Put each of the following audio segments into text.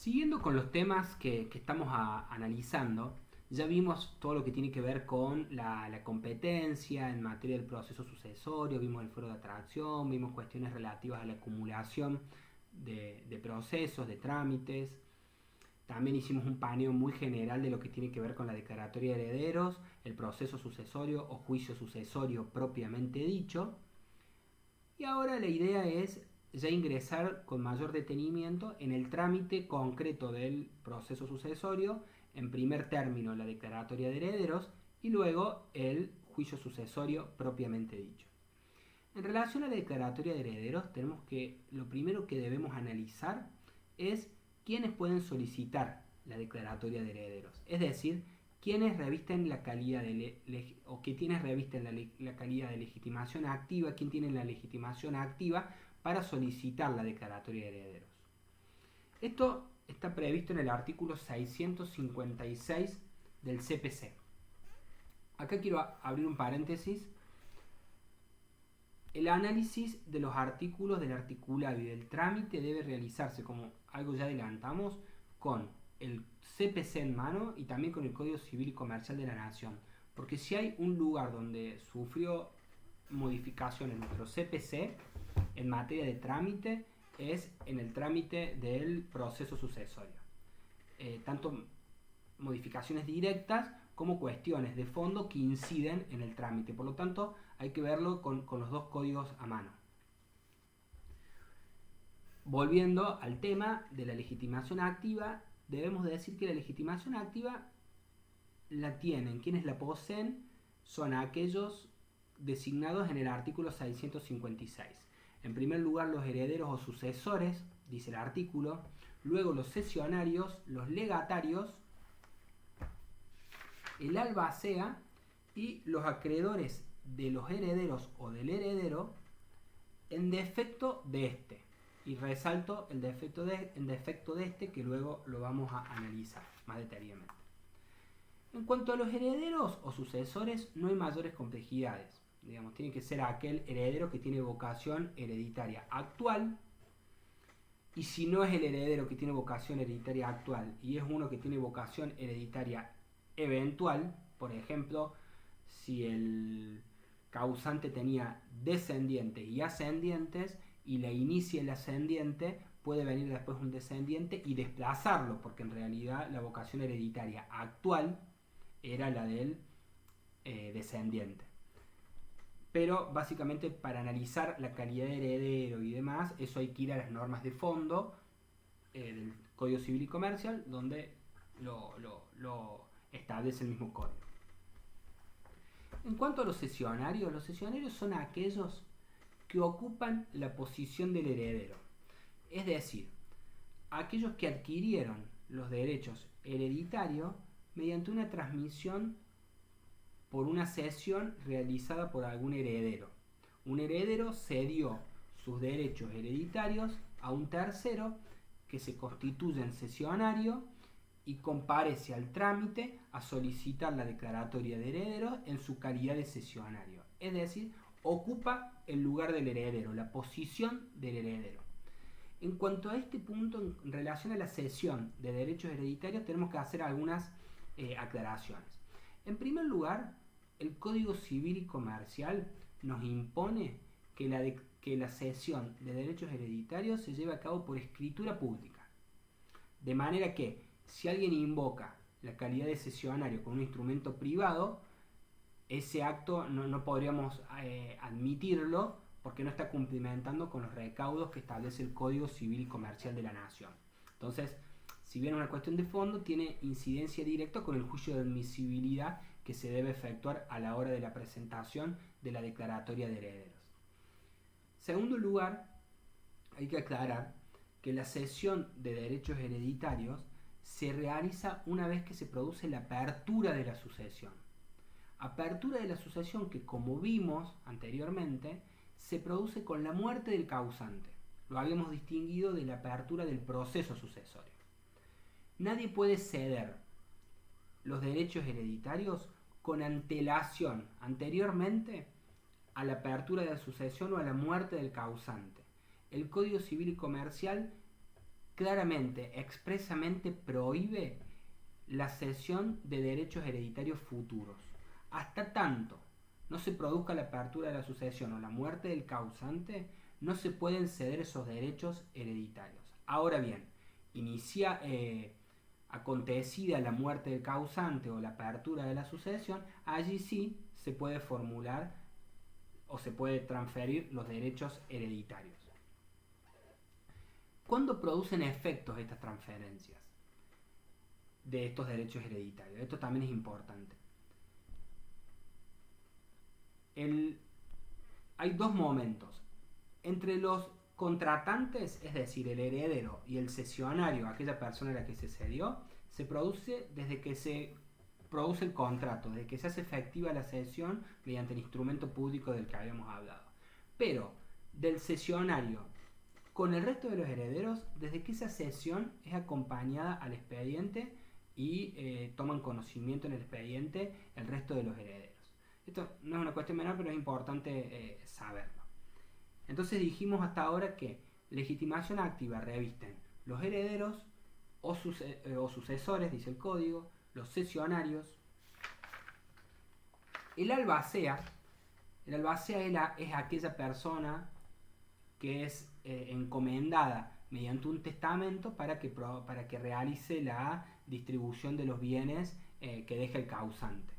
Siguiendo con los temas que estamos analizando, ya vimos todo lo que tiene que ver con la competencia en materia del proceso sucesorio, vimos el fuero de atracción, vimos cuestiones relativas a la acumulación de procesos, de trámites. También hicimos un paneo muy general de lo que tiene que ver con la declaratoria de herederos, el proceso sucesorio o juicio sucesorio propiamente dicho. Y ahora la idea es ya ingresar con mayor detenimiento en el trámite concreto del proceso sucesorio, en primer término la declaratoria de herederos y luego el juicio sucesorio propiamente dicho. En relación a la declaratoria de herederos, tenemos que lo primero que debemos analizar es quiénes pueden solicitar la declaratoria de herederos, es decir, quiénes revisten la calidad o que quienes revisten la calidad de legitimación activa, quién tiene la legitimación activa para solicitar la declaratoria de herederos. Esto está previsto en el artículo 656 del CPC. Acá quiero abrir un paréntesis. El análisis de los artículos del articulado y del trámite debe realizarse, como algo ya adelantamos, con el CPC en mano y también con el Código Civil y Comercial de la Nación. Porque si hay un lugar donde sufrió modificación en nuestro CPC en materia de trámite, es en el trámite del proceso sucesorio. Tanto modificaciones directas como cuestiones de fondo que inciden en el trámite. Por lo tanto, hay que verlo con los dos códigos a mano. Volviendo al tema de la legitimación activa, debemos decir que la legitimación activa la tienen, quienes la poseen son aquellos designados en el artículo 656. En primer lugar, los herederos o sucesores, dice el artículo, luego los cesionarios, los legatarios, el albacea y los acreedores de los herederos o del heredero en defecto de este. Y resalto el defecto de este, que luego lo vamos a analizar más detalladamente. En cuanto a los herederos o sucesores, no hay mayores complejidades. Digamos, tiene que ser aquel heredero que tiene vocación hereditaria actual. Y si no es el heredero que tiene vocación hereditaria actual y es uno que tiene vocación hereditaria eventual, por ejemplo, si el causante tenía descendientes y ascendientes y le inicia el ascendiente, puede venir después un descendiente y desplazarlo, porque en realidad la vocación hereditaria actual era la del descendiente. Pero básicamente para analizar la calidad de heredero y demás, eso hay que ir a las normas de fondo del Código Civil y Comercial, donde lo establece el mismo código. En cuanto a los cesionarios son aquellos que ocupan la posición del heredero. Es decir, aquellos que adquirieron los derechos hereditarios mediante una transmisión por una cesión realizada por algún heredero. Un heredero cedió sus derechos hereditarios a un tercero que se constituye en cesionario y comparece al trámite a solicitar la declaratoria de herederos en su calidad de cesionario. Es decir, ocupa el lugar del heredero, la posición del heredero. En cuanto a este punto, en relación a la cesión de derechos hereditarios, tenemos que hacer algunas aclaraciones. En primer lugar, el Código Civil y Comercial nos impone que la cesión de derechos hereditarios se lleve a cabo por escritura pública. De manera que, si alguien invoca la calidad de cesionario con un instrumento privado, ese acto no podríamos admitirlo porque no está cumplimentando con los recaudos que establece el Código Civil y Comercial de la Nación. Entonces, si bien es una cuestión de fondo, tiene incidencia directa con el juicio de admisibilidad que se debe efectuar a la hora de la presentación de la declaratoria de herederos. Segundo lugar, hay que aclarar que la cesión de derechos hereditarios se realiza una vez que se produce la apertura de la sucesión. Apertura de la sucesión que, como vimos anteriormente, se produce con la muerte del causante. Lo habíamos distinguido de la apertura del proceso sucesorio. Nadie puede ceder los derechos hereditarios con antelación anteriormente a la apertura de la sucesión o a la muerte del causante. El Código Civil y Comercial claramente, expresamente prohíbe la cesión de derechos hereditarios futuros. Hasta tanto no se produzca la apertura de la sucesión o la muerte del causante, no se pueden ceder esos derechos hereditarios. Ahora bien, acontecida la muerte del causante o la apertura de la sucesión, allí sí se puede formular o se puede transferir los derechos hereditarios. ¿Cuándo producen efectos estas transferencias de estos derechos hereditarios? Esto también es importante. Hay dos momentos. Entre los contratantes, es decir, el heredero, y el cesionario, aquella persona a la que se cedió, se produce desde que se produce el contrato, desde que se hace efectiva la cesión mediante el instrumento público del que habíamos hablado. Pero del cesionario con el resto de los herederos, desde que esa cesión es acompañada al expediente y toman conocimiento en el expediente el resto de los herederos. Esto no es una cuestión menor, pero es importante saberlo. Entonces dijimos hasta ahora que legitimación activa revisten los herederos o sucesores, dice el código, los cesionarios. El albacea es aquella persona que es encomendada mediante un testamento para que realice la distribución de los bienes que deja el causante.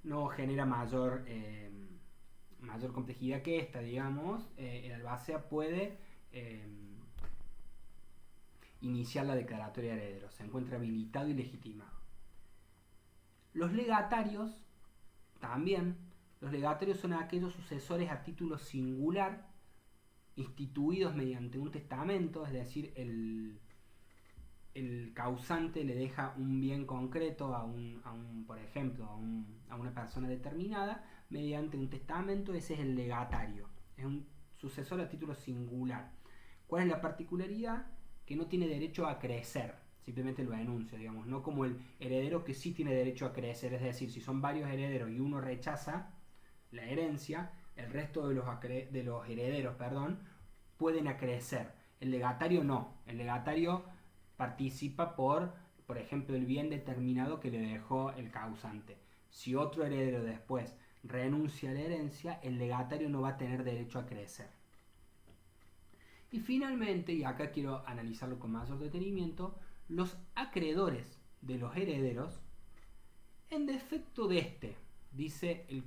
No genera mayor complejidad que esta, digamos. El albacea puede iniciar la declaratoria de herederos, se encuentra habilitado y legitimado. Los legatarios también. Los legatarios son aquellos sucesores a título singular instituidos mediante un testamento, es decir, el causante le deja un bien concreto por ejemplo, a una persona determinada mediante un testamento. Ese es el legatario, es un sucesor a título singular. ¿Cuál es la particularidad? Que no tiene derecho a crecer, simplemente lo enuncia, digamos, no como el heredero que sí tiene derecho a crecer, es decir, si son varios herederos y uno rechaza la herencia, el resto de los herederos, pueden acrecer. El legatario no, el legatario participa por ejemplo, el bien determinado que le dejó el causante. Si otro heredero después renuncia a la herencia, el legatario no va a tener derecho a crecer. Y finalmente, y acá quiero analizarlo con mayor detenimiento, los acreedores de los herederos, en defecto de este, dice el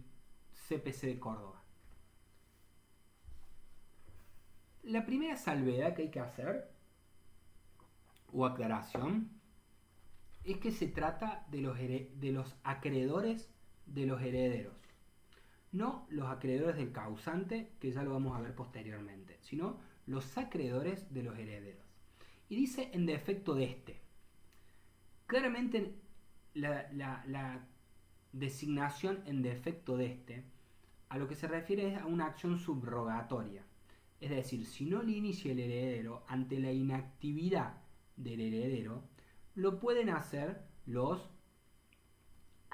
CPC de Córdoba. La primera salvedad que hay que hacer, o aclaración, es que se trata de los acreedores de los herederos. No los acreedores del causante, que ya lo vamos a ver posteriormente, sino los acreedores de los herederos. Y dice en defecto de este. Claramente la designación en defecto de este a lo que se refiere es a una acción subrogatoria. Es decir, si no le inicia el heredero ante la inactividad del heredero, lo pueden hacer los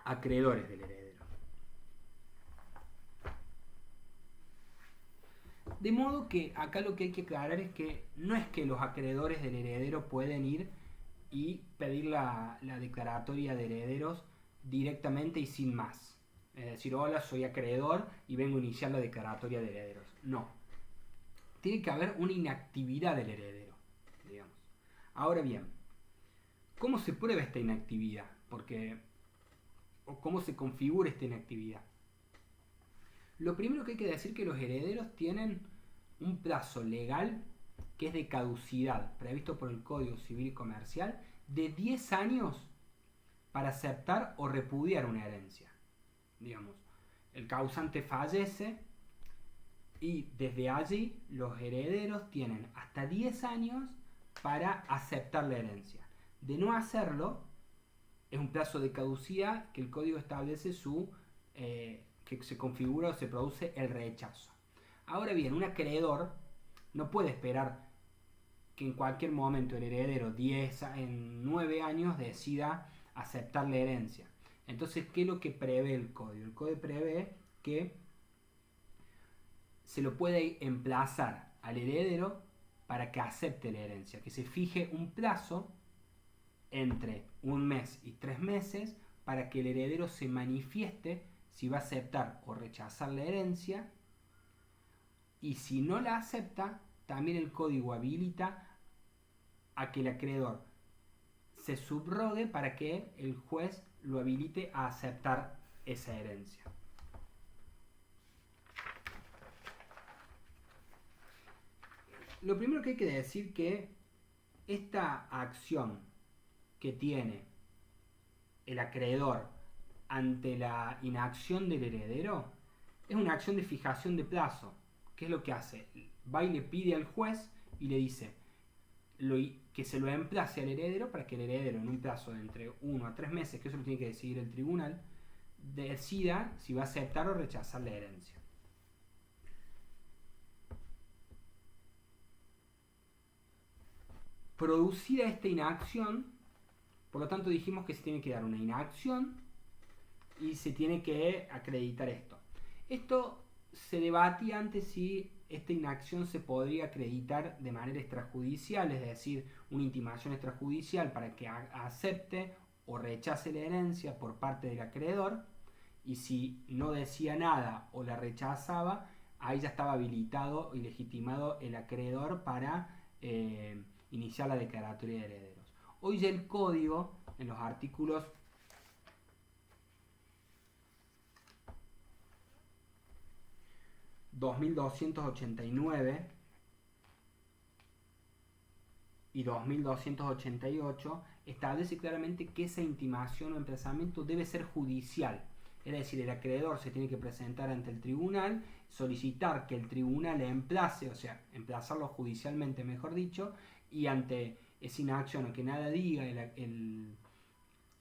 acreedores del heredero. De modo que acá lo que hay que aclarar es que no es que los acreedores del heredero pueden ir y pedir la declaratoria de herederos directamente y sin más. Es decir, hola, soy acreedor y vengo a iniciar la declaratoria de herederos. No. Tiene que haber una inactividad del heredero, digamos. Ahora bien, ¿cómo se prueba esta inactividad? O ¿cómo se configura esta inactividad? Lo primero que hay que decir es que los herederos tienen un plazo legal que es de caducidad, previsto por el Código Civil y Comercial, de 10 años para aceptar o repudiar una herencia. Digamos, el causante fallece y desde allí los herederos tienen hasta 10 años para aceptar la herencia. De no hacerlo, es un plazo de caducidad que el código establece que se configura o se produce el rechazo. Ahora bien, un acreedor no puede esperar que en cualquier momento el heredero en 9 años decida aceptar la herencia. Entonces, ¿qué es lo que prevé el código? El código prevé que se lo puede emplazar al heredero para que acepte la herencia, que se fije un plazo entre 1 mes y 3 meses para que el heredero se manifieste si va a aceptar o rechazar la herencia, y si no la acepta, también el código habilita a que el acreedor se subrogue para que el juez lo habilite a aceptar esa herencia. Lo primero que hay que decir que esta acción que tiene el acreedor ante la inacción del heredero es una acción de fijación de plazo. ¿Qué es lo que hace? Va y le pide al juez y le dice que se lo emplace al heredero para que el heredero, en un plazo de entre 1 a 3 meses, que eso lo tiene que decidir el tribunal, decida si va a aceptar o rechazar la herencia. Producida esta inacción, por lo tanto dijimos que se tiene que dar una inacción y se tiene que acreditar esto. Esto se debatía antes si esta inacción se podría acreditar de manera extrajudicial, es decir, una intimación extrajudicial para que acepte o rechace la herencia por parte del acreedor, y si no decía nada o la rechazaba, ahí ya estaba habilitado y legitimado el acreedor para iniciar la declaratoria de herederos. Hoy ya el código, en los artículos 2289 y 2288 establece claramente que esa intimación o emplazamiento debe ser judicial. Es decir, el acreedor se tiene que presentar ante el tribunal, solicitar que el tribunal le emplace, o sea, emplazarlo judicialmente, mejor dicho, y ante esa inacción o que nada diga el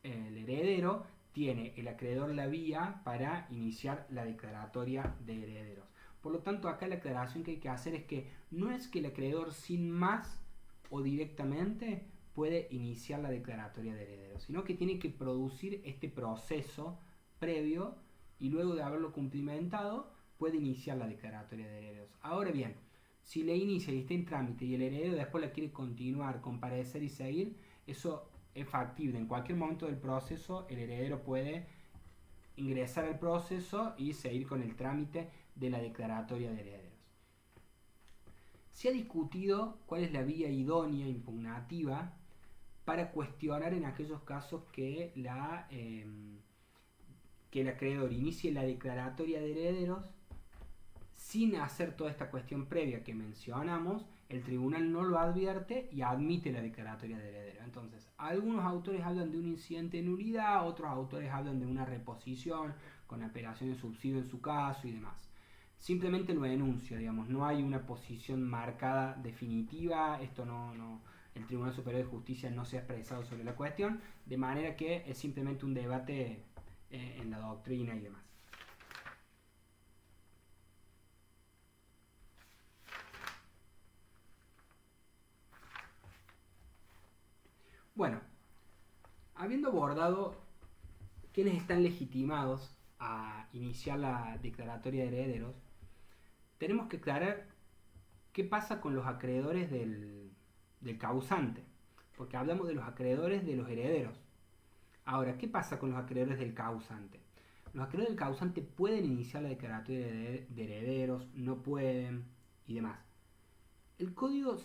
heredero, tiene el acreedor la vía para iniciar la declaratoria de herederos. Por lo tanto, acá la aclaración que hay que hacer es que no es que el acreedor sin más o directamente puede iniciar la declaratoria de herederos, sino que tiene que producir este proceso previo y luego de haberlo cumplimentado puede iniciar la declaratoria de herederos. Ahora bien, si le inicia y está en trámite y el heredero después la quiere continuar, comparecer y seguir, eso es factible. En cualquier momento del proceso el heredero puede ingresar al proceso y seguir con el trámite de la declaratoria de herederos. Se ha discutido cuál es la vía idónea impugnativa para cuestionar en aquellos casos que el acreedor inicie la declaratoria de herederos sin hacer toda esta cuestión previa que mencionamos. El tribunal no lo advierte y admite la declaratoria de heredero. Entonces, algunos autores hablan de un incidente de nulidad, otros autores hablan de una reposición con apelación de subsidio en su caso y demás. Simplemente lo enuncio, digamos, no hay una posición marcada definitiva, el Tribunal Superior de Justicia no se ha expresado sobre la cuestión, de manera que es simplemente un debate en la doctrina y demás. Bueno, habiendo abordado quiénes están legitimados a iniciar la declaratoria de herederos, tenemos que aclarar qué pasa con los acreedores del causante, porque hablamos de los acreedores de los herederos. Ahora, ¿qué pasa con los acreedores del causante? Los acreedores del causante pueden iniciar la declaratoria de herederos, no pueden y demás. El Código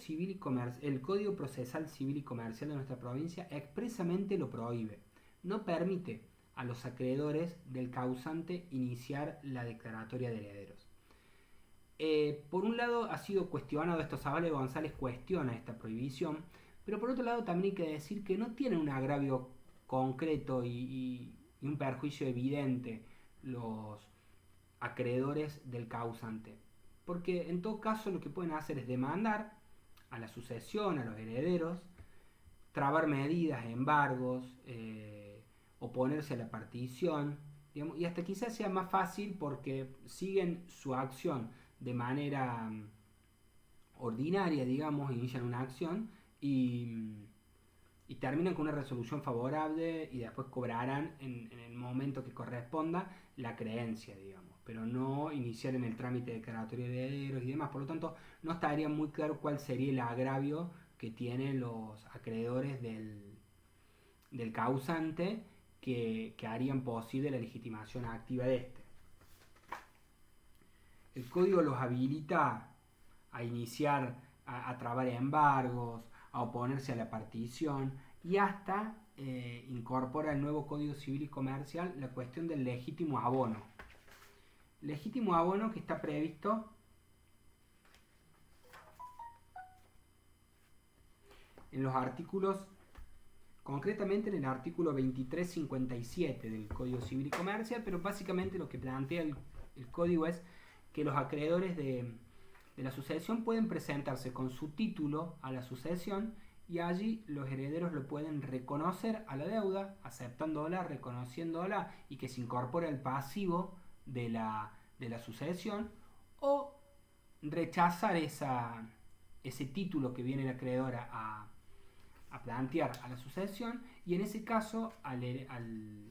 Procesal Civil y Comercial de nuestra provincia expresamente lo prohíbe. No permite a los acreedores del causante iniciar la declaratoria de herederos. Por un lado ha sido cuestionado esto, Zavala González cuestiona esta prohibición, pero por otro lado también hay que decir que no tienen un agravio concreto y un perjuicio evidente los acreedores del causante, porque en todo caso lo que pueden hacer es demandar a la sucesión, a los herederos, trabar medidas, embargos, oponerse a la partición, digamos, y hasta quizás sea más fácil porque siguen su acción de manera ordinaria, digamos, inician una acción y terminan con una resolución favorable y después cobrarán en el momento que corresponda la creencia, digamos. pero no iniciar en el trámite de declaratoria de herederos y demás. Por lo tanto, no estaría muy claro cuál sería el agravio que tienen los acreedores del causante que harían posible la legitimación activa de este. El código los habilita a iniciar, a trabar embargos, a oponerse a la partición y hasta incorpora el nuevo Código Civil y Comercial la cuestión del legítimo abono. Legítimo abono que está previsto en los artículos, concretamente en el artículo 2357 del Código Civil y Comercial, pero básicamente lo que plantea el código es que los acreedores de la sucesión pueden presentarse con su título a la sucesión y allí los herederos lo pueden reconocer a la deuda, aceptándola, reconociéndola y que se incorpore al pasivo de la sucesión, o rechazar ese título que viene el acreedor a plantear a la sucesión, y en ese caso al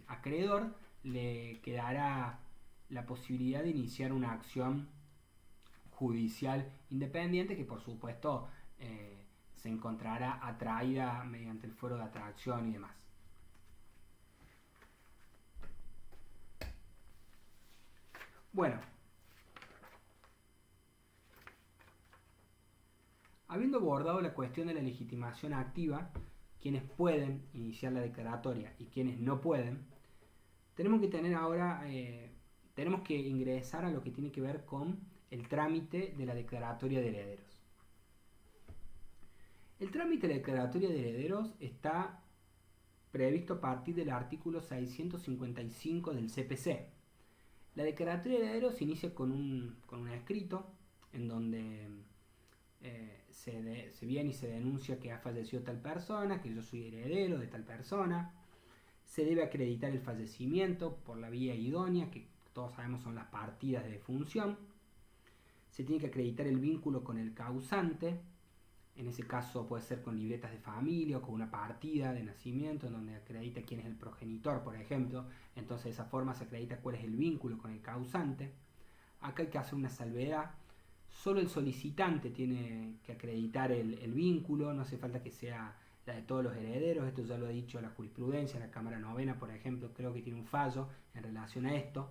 acreedor le quedará la posibilidad de iniciar una acción judicial independiente que por supuesto se encontrará atraída mediante el fuero de atracción y demás. Bueno, habiendo abordado la cuestión de la legitimación activa, quienes pueden iniciar la declaratoria y quienes no pueden, tenemos que tener ahora, tenemos que ingresar a lo que tiene que ver con el trámite de la declaratoria de herederos. El trámite de la declaratoria de herederos está previsto a partir del artículo 655 del CPC. La declaratoria de herederos se inicia con un escrito en donde se viene y se denuncia que ha fallecido tal persona, que yo soy heredero de tal persona. Se debe acreditar el fallecimiento por la vía idónea, que todos sabemos son las partidas de defunción. Se tiene que acreditar el vínculo con el causante. En ese caso puede ser con libretas de familia o con una partida de nacimiento en donde acredita quién es el progenitor, por ejemplo. Entonces de esa forma se acredita cuál es el vínculo con el causante. Acá hay que hacer una salvedad. Solo el solicitante tiene que acreditar el vínculo, no hace falta que sea la de todos los herederos. Esto ya lo ha dicho la jurisprudencia, la Cámara Novena, por ejemplo, creo que tiene un fallo en relación a esto.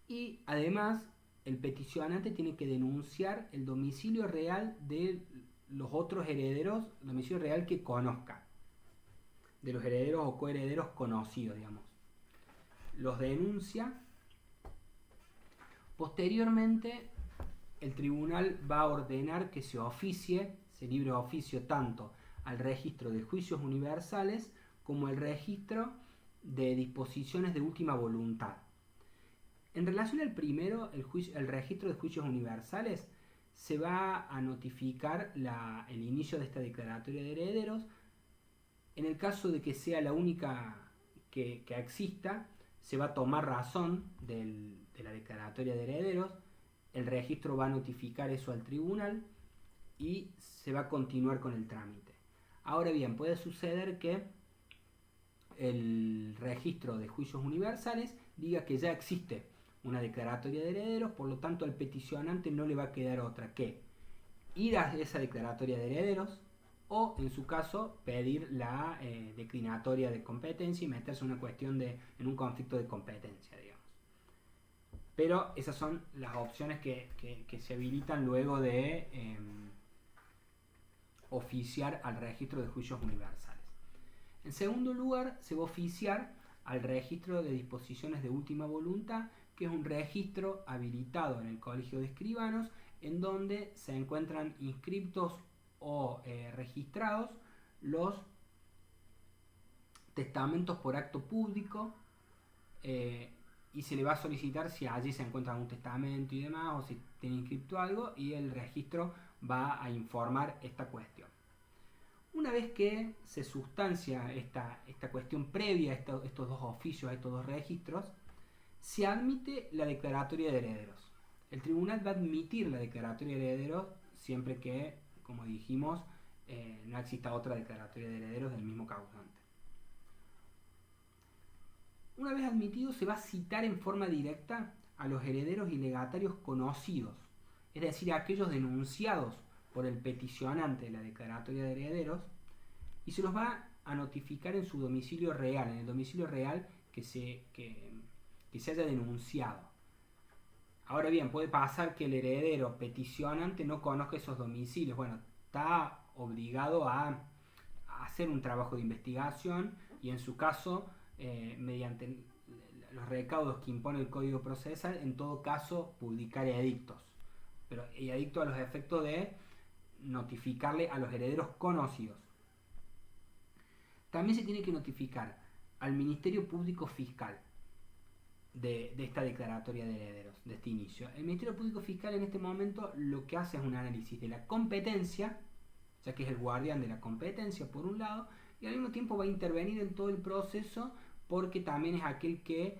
Y además el peticionante tiene que denunciar el domicilio real de los otros herederos, domicilio real que conozca, de los herederos o coherederos conocidos, digamos. Los denuncia. Posteriormente, el tribunal va a ordenar que se libre oficio tanto al registro de juicios universales como al registro de disposiciones de última voluntad. En relación al primero, el registro de juicios universales, se va a notificar el inicio de esta declaratoria de herederos. En el caso de que sea la única que exista, se va a tomar razón de la declaratoria de herederos, el registro va a notificar eso al tribunal y se va a continuar con el trámite. Ahora bien, puede suceder que el registro de juicios universales diga que ya existe una declaratoria de herederos, por lo tanto al peticionante no le va a quedar otra que ir a esa declaratoria de herederos o, en su caso, pedir la declinatoria de competencia y meterse en un conflicto de competencia, digamos. Pero esas son las opciones que se habilitan luego de oficiar al registro de juicios universales. En segundo lugar, se va a oficiar al registro de disposiciones de última voluntad, que es un registro habilitado en el Colegio de Escribanos, en donde se encuentran inscriptos o registrados los testamentos por acto público, y se le va a solicitar si allí se encuentra algún testamento y demás, o si tiene inscrito algo, y el registro va a informar esta cuestión. Una vez que se sustancia esta cuestión previa a estos dos oficios, a estos dos registros, se admite la declaratoria de herederos. El tribunal va a admitir la declaratoria de herederos siempre que, como dijimos, no exista otra declaratoria de herederos del mismo causante. Una vez admitido, se va a citar en forma directa a los herederos y legatarios conocidos, es decir, a aquellos denunciados por el peticionante de la declaratoria de herederos, y se los va a notificar en su domicilio real, en el domicilio real que se haya denunciado. Ahora bien, puede pasar que el heredero peticionante no conozca esos domicilios. Bueno, está obligado a hacer un trabajo de investigación y en su caso, mediante los recaudos que impone el Código Procesal, en todo caso publicar edictos. Pero edicto a los efectos de notificarle a los herederos conocidos. También se tiene que notificar al Ministerio Público Fiscal de esta declaratoria de herederos, de este inicio. El Ministerio Público Fiscal en este momento lo que hace es un análisis de la competencia, ya que es el guardián de la competencia por un lado, y al mismo tiempo va a intervenir en todo el proceso porque también es aquel que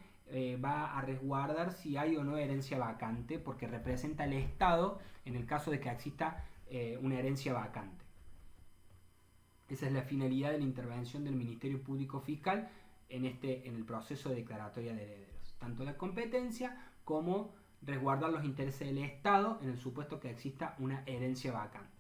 va a resguardar si hay o no herencia vacante, porque representa al Estado en el caso de que exista una herencia vacante. Esa es la finalidad de la intervención del Ministerio Público Fiscal en el proceso de declaratoria de herederos. Tanto la competencia como resguardar los intereses del Estado en el supuesto que exista una herencia vacante.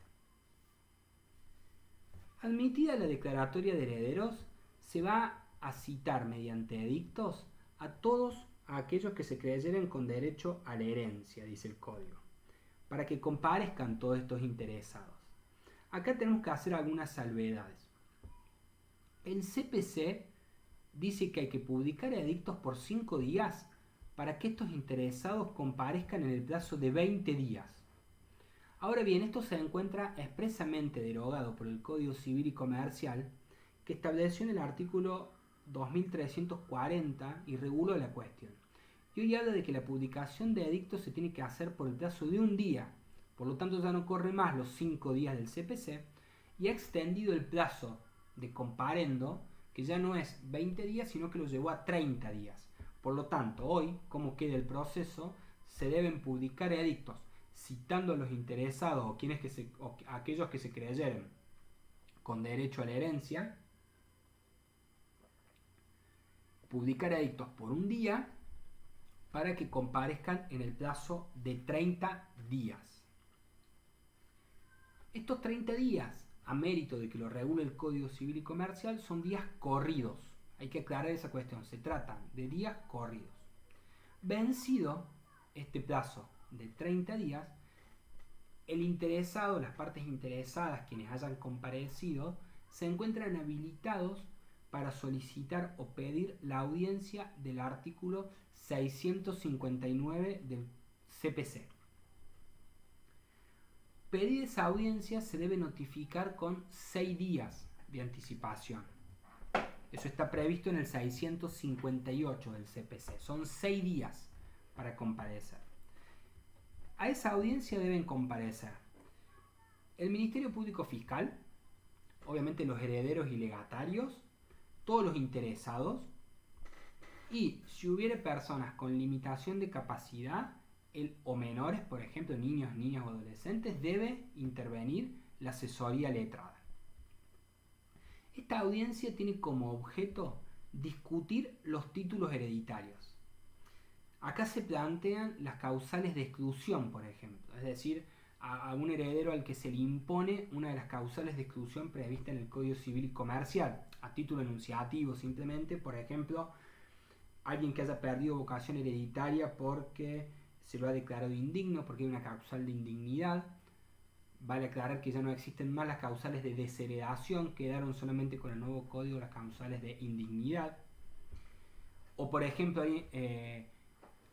Admitida la declaratoria de herederos, se va a citar mediante edictos a todos aquellos que se creyeren con derecho a la herencia, dice el Código, para que comparezcan todos estos interesados. Acá tenemos que hacer algunas salvedades. El CPC dice que hay que publicar edictos por 5 días para que estos interesados comparezcan en el plazo de 20 días. Ahora bien, esto se encuentra expresamente derogado por el Código Civil y Comercial, que estableció en el artículo 2340 y reguló la cuestión. Y hoy habla de que la publicación de edictos se tiene que hacer por el plazo de un día. Por lo tanto, ya no corre más los 5 días del CPC y ha extendido el plazo de comparendo, que ya no es 20 días, sino que lo llevó a 30 días. Por lo tanto, hoy, como queda el proceso, se deben publicar edictos citando a los interesados o aquellos que se creyeren con derecho a la herencia, publicar edictos por un día para que comparezcan en el plazo de 30 días. Estos 30 días, a mérito de que lo regule el Código Civil y Comercial, son días corridos. Hay que aclarar esa cuestión. Se tratan de días corridos. Vencido este plazo de 30 días, el interesado, las partes interesadas, quienes hayan comparecido, se encuentran habilitados para solicitar o pedir la audiencia del artículo 659 del CPC. Pedir esa audiencia se debe notificar con 6 días de anticipación. Eso está previsto en el 658 del CPC. Son 6 días para comparecer. A esa audiencia deben comparecer el Ministerio Público Fiscal, obviamente los herederos y legatarios, todos los interesados, y si hubiere personas con limitación de capacidad o menores, por ejemplo niños, niñas o adolescentes, debe intervenir la asesoría letrada. Esta audiencia tiene como objeto discutir los títulos hereditarios. Acá se plantean las causales de exclusión, por ejemplo, es decir, a un heredero al que se le impone una de las causales de exclusión prevista en el Código Civil y Comercial, a título enunciativo simplemente, por ejemplo, alguien que haya perdido vocación hereditaria porque se lo ha declarado indigno, porque hay una causal de indignidad. Vale aclarar que ya no existen más las causales de desheredación, quedaron solamente con el nuevo código las causales de indignidad. O por ejemplo,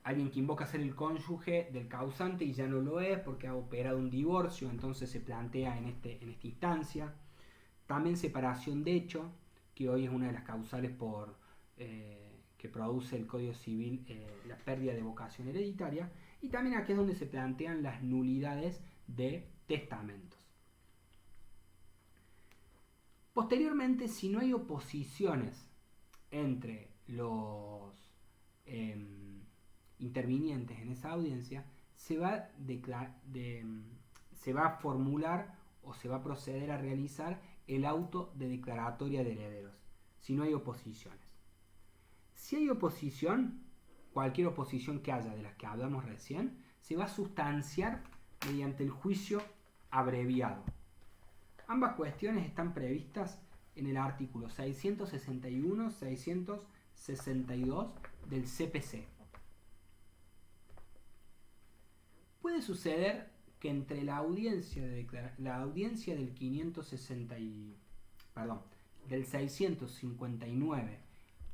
alguien que invoca ser el cónyuge del causante y ya no lo es porque ha operado un divorcio, entonces se plantea en esta instancia. También separación de hecho, que hoy es una de las causales que produce el Código Civil, la pérdida de vocación hereditaria. Y también aquí es donde se plantean las nulidades de testamentos. Posteriormente, si no hay oposiciones entre los intervinientes en esa audiencia, se va a formular o se va a proceder a realizar el auto de declaratoria de herederos, si no hay oposiciones. Si hay oposición, cualquier oposición que haya de las que hablamos recién, se va a sustanciar mediante el juicio abreviado. Ambas cuestiones están previstas en el artículo 661-662 del CPC. Puede suceder que entre la audiencia del 659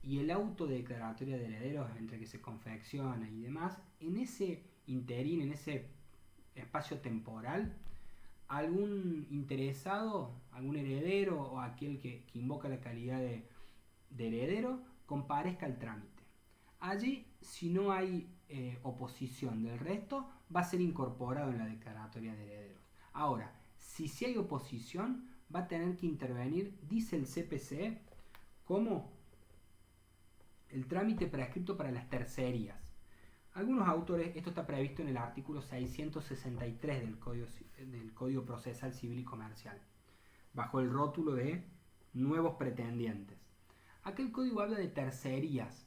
y el auto de declaratoria de herederos, entre que se confecciona y demás, en ese interín, en ese espacio temporal, algún interesado, algún heredero o aquel que invoca la calidad de heredero, comparezca al trámite. Allí, si no hay oposición del resto, va a ser incorporado en la declaratoria de herederos. Ahora, si sí hay oposición, va a tener que intervenir, dice el CPC, como el trámite prescripto para las tercerías. Algunos autores, esto está previsto en el artículo 663 del Código Procesal Civil y Comercial, bajo el rótulo de nuevos pretendientes. Acá el código habla de tercerías.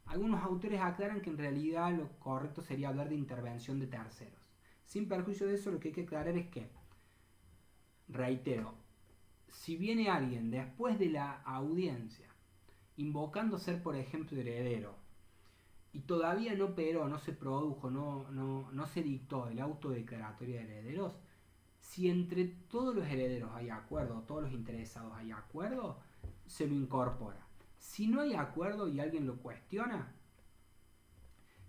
Algunos autores aclaran que en realidad lo correcto sería hablar de intervención de terceros. Sin perjuicio de eso, lo que hay que aclarar es que, reitero, si viene alguien después de la audiencia invocando ser, por ejemplo, heredero, y todavía no operó, no se produjo, no se dictó el auto declaratoria de herederos, si entre todos los herederos hay acuerdo, todos los interesados hay acuerdo, se lo incorpora. Si no hay acuerdo y alguien lo cuestiona,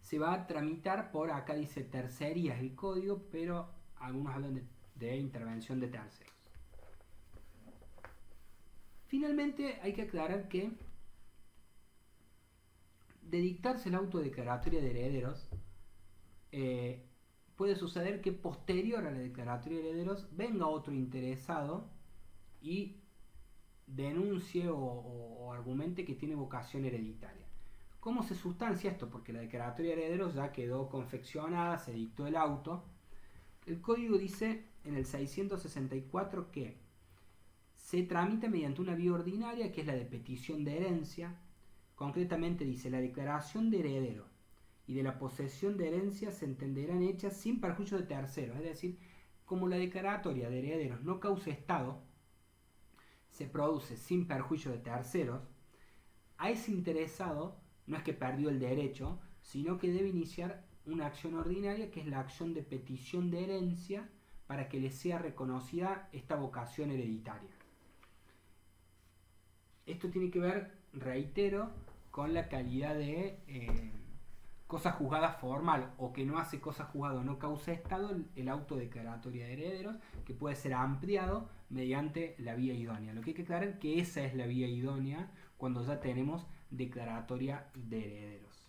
se va a tramitar por, acá dice tercerías el código, pero algunos hablan de intervención de terceros. Finalmente hay que aclarar que de dictarse el auto declaratoria de herederos, puede suceder que posterior a la declaratoria de herederos venga otro interesado y denuncie o argumente que tiene vocación hereditaria. ¿Cómo se sustancia esto? Porque la declaratoria de herederos ya quedó confeccionada, se dictó el auto. El código dice en el 664 que se tramita mediante una vía ordinaria, que es la de petición de herencia. Concretamente dice, la declaración de heredero y de la posesión de herencia se entenderán hechas sin perjuicio de terceros. Es decir, como la declaratoria de herederos no causa estado, se produce sin perjuicio de terceros, a ese interesado no es que perdió el derecho, sino que debe iniciar una acción ordinaria, que es la acción de petición de herencia, para que le sea reconocida esta vocación hereditaria. Esto tiene que ver, reitero, con la calidad de cosa juzgada formal, o que no hace cosa juzgada o no causa estado, el auto declaratoria de herederos, que puede ser ampliado mediante la vía idónea. Lo que hay que aclarar es que esa es la vía idónea cuando ya tenemos declaratoria de herederos.